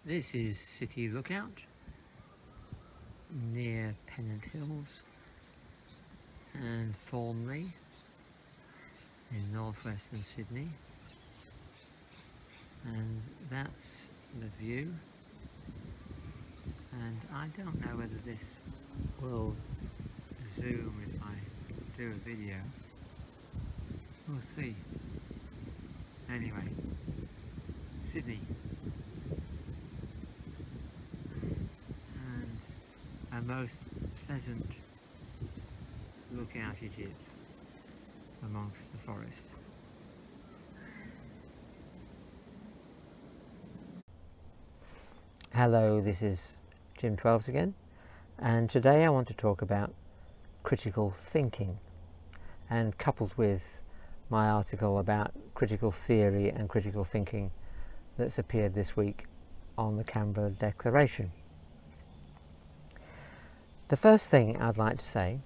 This is City Lookout near Pennant Hills and Thornley in northwestern Sydney, and that's the view. And I don't know whether this will zoom if I do a video. We'll see. Anyway, Sydney, and a most pleasant lookout it is amongst the forest. Hello, this is Jim 12s again, and today I want to talk about critical thinking, and coupled with my article about critical theory and critical thinking that's appeared this week on the Canberra Declaration. The first thing I'd like to say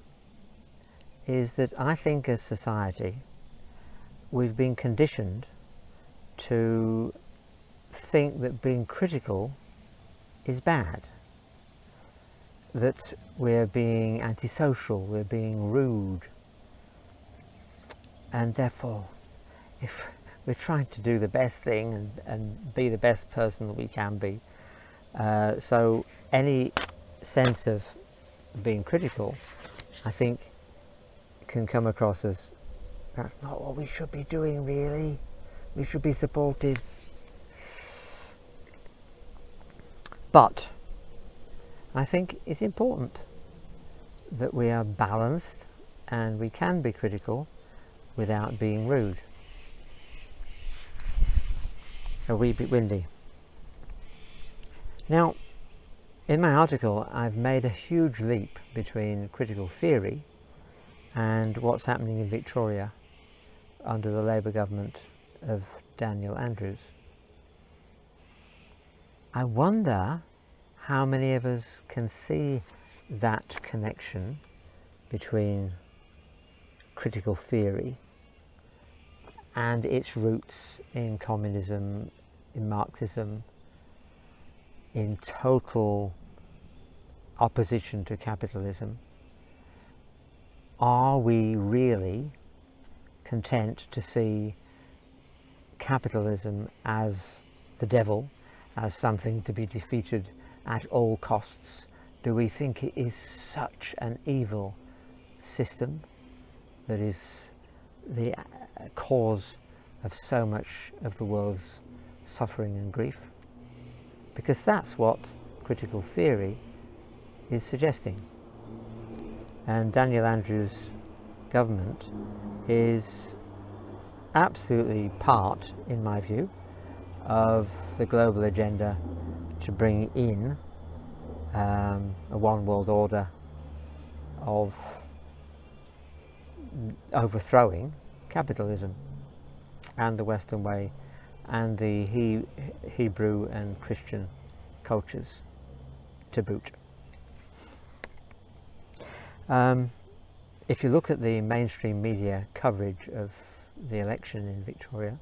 is that I think as society we've been conditioned to think that being critical is bad, that we're being antisocial, we're being rude, and therefore if we're trying to do the best thing and be the best person that we can be, so any sense of being critical, I think, can come across as that's not what we should be doing really. We should be supportive. But I think it's important that we are balanced and we can be critical without being rude. A wee bit windy. Now, in my article I've made a huge leap between critical theory and what's happening in Victoria under the Labour government of Daniel Andrews. I wonder how many of us can see that connection between critical theory and its roots in communism, in Marxism, in total opposition to capitalism. Are we really content to see capitalism as the devil, as something to be defeated at all costs? Do we think it is such an evil system that is the cause of so much of the world's suffering and grief? Because that's what critical theory is suggesting. And Daniel Andrews' government is absolutely part, in my view, of the global agenda to bring in a one world order of overthrowing capitalism and the Western way and the Hebrew and Christian cultures to boot. If you look at the mainstream media coverage of the election in Victoria,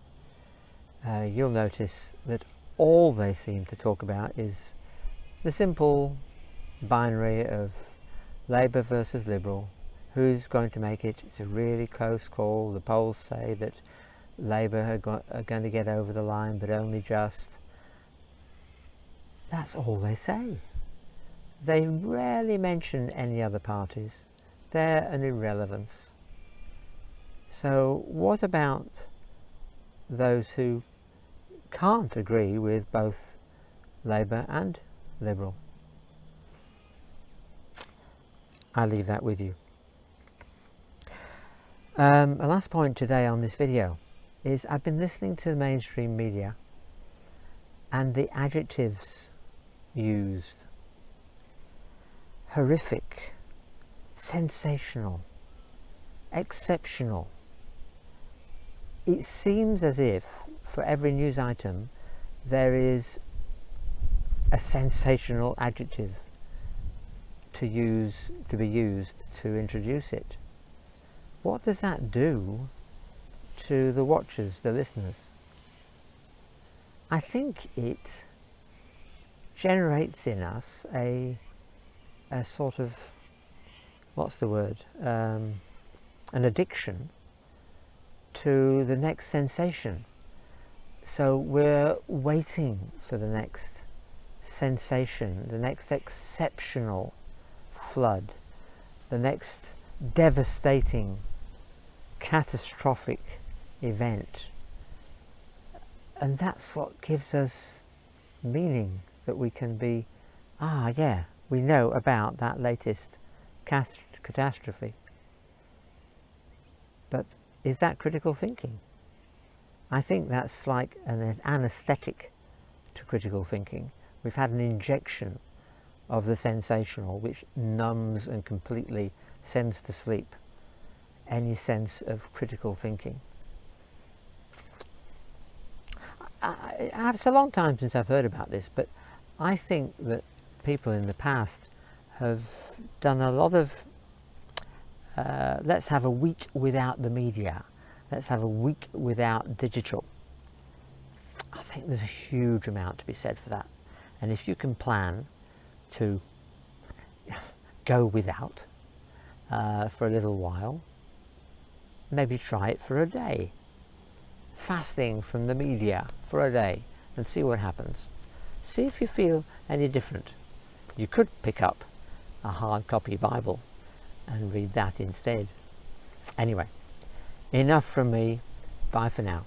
you'll notice that all they seem to talk about is the simple binary of Labour versus Liberal. Who's going to make it? It's a really close call. The polls say that Labour are going to get over the line, but only just. That's all they say. They rarely mention any other parties. They're an irrelevance. So what about those who can't agree with both Labour and Liberal? I'll leave that with you. A last point today on this video is I've been listening to the mainstream media and the adjectives used: horrific, sensational, exceptional. It seems as if for every news item there is a sensational adjective to be used to introduce it. What does that do to the watchers, the listeners? I think it generates in us a sort of, what's the word, an addiction to the next sensation. So we're waiting for the next sensation, the next exceptional flood, the next devastating, catastrophic event. And that's what gives us meaning, that we can be, yeah, we know about that latest catastrophe. But is that critical thinking? I think that's like an anesthetic to critical thinking. We've had an injection of the sensational which numbs and completely sends to sleep any sense of critical thinking. It's a long time since I've heard about this, but I think that people in the past have done a lot of let's have a week without the media, let's have a week without digital. I think there's a huge amount to be said for that. And if you can plan to go without for a little while, maybe try it for a day. Fasting from the media for a day and see what happens. See if you feel any different. You could pick up a hard copy Bible and read that instead. Anyway, enough from me. Bye for now.